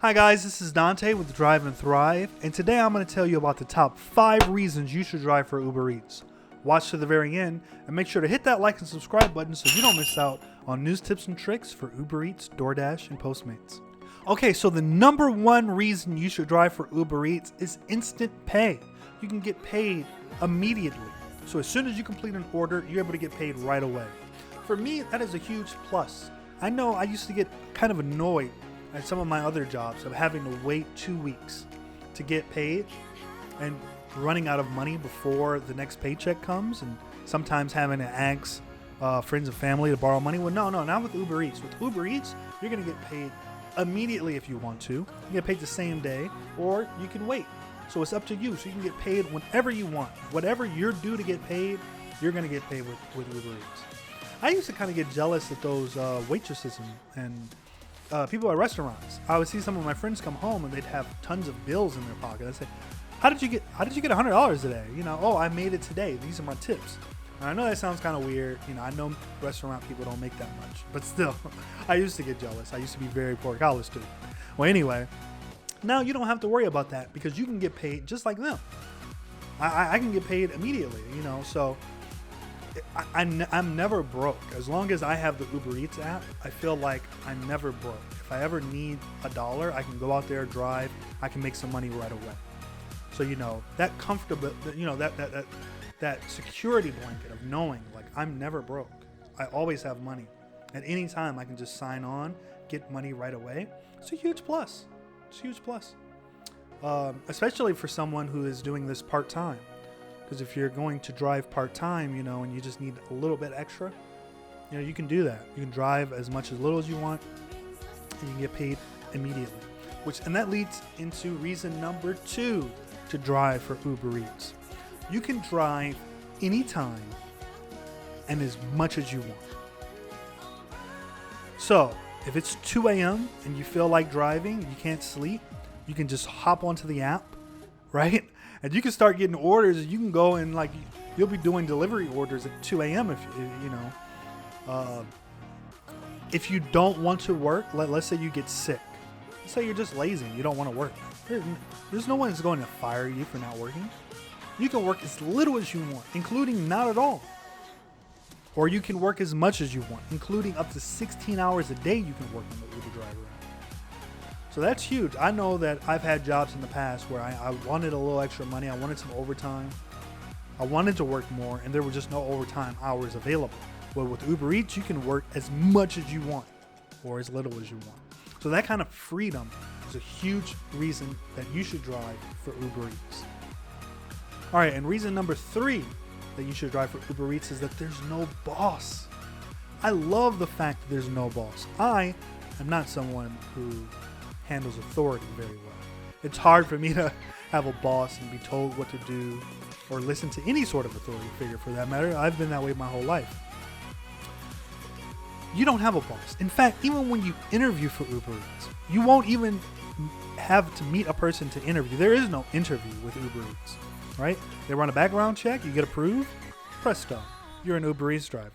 Hi guys, this is Dante with Drive and Thrive, and today I'm going to tell you about the top 5 reasons you should drive for Uber Eats. Watch to the very end, and make sure to hit that like and subscribe button so you don't miss out on news, tips, and tricks for Uber Eats, Doordash, and Postmates. Okay, so the number one reason you should drive for Uber Eats is instant pay. You can get paid immediately. So as soon as you complete an order, you're able to get paid right away. For me, that is a huge plus. I know I used to get kind of annoyed at some of my other jobs of having to wait 2 weeks to get paid and running out of money before the next paycheck comes, and sometimes having to ask friends and family to borrow money. Well, no, not with Uber Eats. With Uber Eats, you're going to get paid immediately if you want to. You get paid the same day, or you can wait. So it's up to you. So you can get paid whenever you want. Whatever you're due to get paid, you're going to get paid with Uber Eats. I used to kind of get jealous at those waitresses and people at restaurants. I would see some of my friends come home and they'd have tons of bills in their pocket. I'd say, how did you get $100 today? Oh, I made it today. These are my tips. And I know that sounds kind of weird. I know restaurant people don't make that much, but still, I used to get jealous. I used to be very poor college student. Well, anyway, now you don't have to worry about that because you can get paid just like them. I can get paid immediately, so I'm never broke. As long as I have the Uber Eats app, I feel like I'm never broke. If I ever need $1, I can go out there, drive, I can make some money right away. So, that comfortable, that security blanket of knowing, like, I'm never broke. I always have money. At any time, I can just sign on, get money right away. It's a huge plus. It's a huge plus. Especially for someone who is doing this part-time. Because if you're going to drive part-time, and you just need a little bit extra, you can do that. You can drive as much as little as you want, and you can get paid immediately. And that leads into reason number 2 to drive for Uber Eats. You can drive anytime and as much as you want. So, if it's 2 a.m. and you feel like driving, you can't sleep, you can just hop onto the app, right? And you can start getting orders. You can go and you'll be doing delivery orders at 2 a.m. If you don't want to work, let's say you get sick. Let's say you're just lazy and you don't want to work. There's no one that's going to fire you for not working. You can work as little as you want, including not at all. Or you can work as much as you want, including up to 16 hours a day you can work on the Uber driver app. So that's huge. I know that I've had jobs in the past where I wanted a little extra money. I wanted some overtime. I wanted to work more, and there were just no overtime hours available. Well, with Uber Eats, you can work as much as you want or as little as you want. So that kind of freedom is a huge reason that you should drive for Uber Eats. All right, and reason number 3 that you should drive for Uber Eats is that there's no boss. I love the fact that there's no boss. I am not someone who handles authority very well. It's hard for me to have a boss and be told what to do or listen to any sort of authority figure for that matter. I've been that way my whole life. You don't have a boss. In fact, even when you interview for Uber Eats, you won't even have to meet a person to interview. There is no interview with Uber Eats, right? They run a background check, you get approved, presto, you're an Uber Eats driver,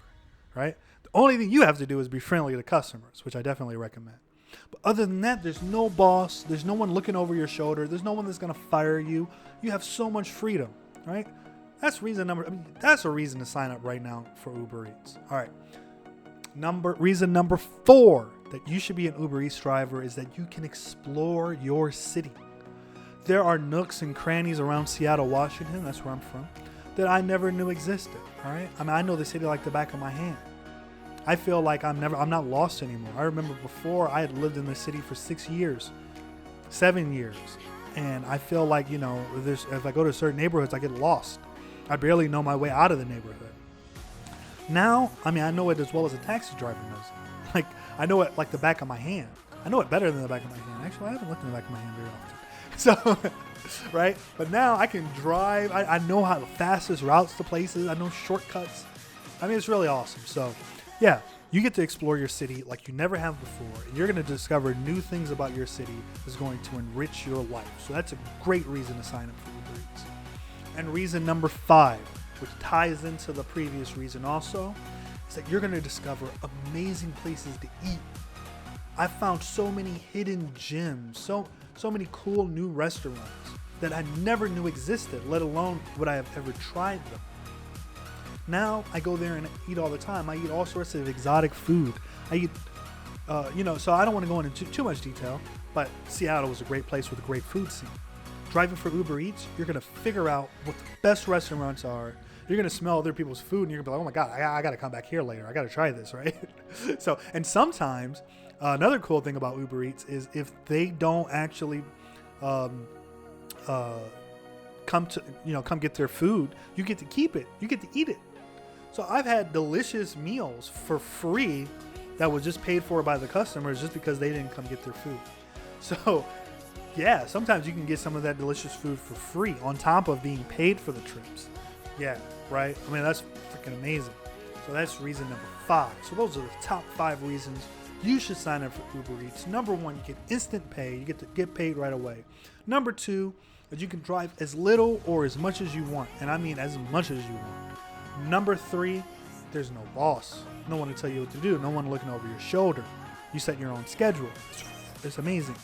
right? The only thing you have to do is be friendly to customers, which I definitely recommend. But other than that, there's no boss, there's no one looking over your shoulder, there's no one that's going to fire you. You have so much freedom, right? That's a reason to sign up right now for Uber Eats. All right. Reason number 4 that you should be an Uber Eats driver is that you can explore your city. There are nooks and crannies around Seattle, Washington, that's where I'm from, that I never knew existed, all right? I know the city like the back of my hand. I feel like I'm not lost anymore. I remember before I had lived in the city for 7 years, and I feel like, if I go to certain neighborhoods, I get lost. I barely know my way out of the neighborhood. Now, I know it as well as a taxi driver knows it. I know it like the back of my hand. I know it better than the back of my hand. Actually, I haven't looked in the back of my hand very often. So, right? But now I can drive. I know how the fastest routes to places. I know shortcuts. It's really awesome. So, yeah, you get to explore your city like you never have before. And you're going to discover new things about your city that's going to enrich your life. So that's a great reason to sign up for Uber Eats. And reason number 5, which ties into the previous reason also, is that you're going to discover amazing places to eat. I found so many hidden gems, so many cool new restaurants that I never knew existed, let alone would I have ever tried them. Now I go there and eat all the time. I eat all sorts of exotic food. I eat, so I don't want to go into too much detail, but Seattle was a great place with a great food scene. Driving for Uber Eats, you're going to figure out what the best restaurants are. You're going to smell other people's food and you're going to be like, oh my God, I got to come back here later. I got to try this, right? And sometimes another cool thing about Uber Eats is if they don't actually come get their food, you get to keep it. You get to eat it. So I've had delicious meals for free that was just paid for by the customers just because they didn't come get their food. So yeah, sometimes you can get some of that delicious food for free on top of being paid for the trips. Yeah, right? I mean, that's freaking amazing. So that's reason number 5. So those are the top 5 reasons you should sign up for Uber Eats. Number 1, you get instant pay. You get to get paid right away. Number 2, that you can drive as little or as much as you want. And I mean as much as you want. Number 3, there's no boss. No one to tell you what to do. No one looking over your shoulder. You set your own schedule. It's amazing.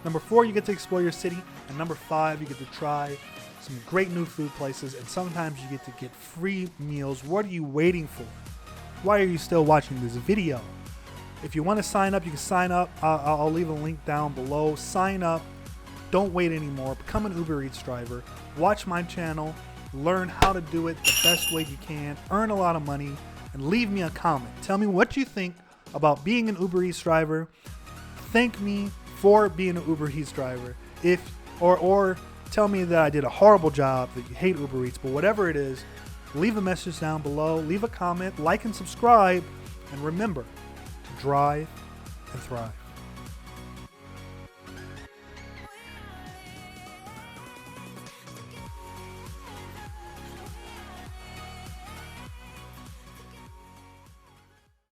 Number 4, you get to explore your city. And number 5, you get to try some great new food places. And sometimes you get to get free meals. What are you waiting for? Why are you still watching this video? If you want to sign up, you can sign up. I'll leave a link down below. Sign up. Don't wait anymore. Become an Uber Eats driver. Watch my channel. Learn how to do it the best way you can. Earn a lot of money. And leave me a comment. Tell me what you think about being an Uber Eats driver. Thank me for being an Uber Eats driver. Or tell me that I did a horrible job, that you hate Uber Eats, but whatever it is, leave a message down below, leave a comment, like and subscribe, and remember to drive and thrive.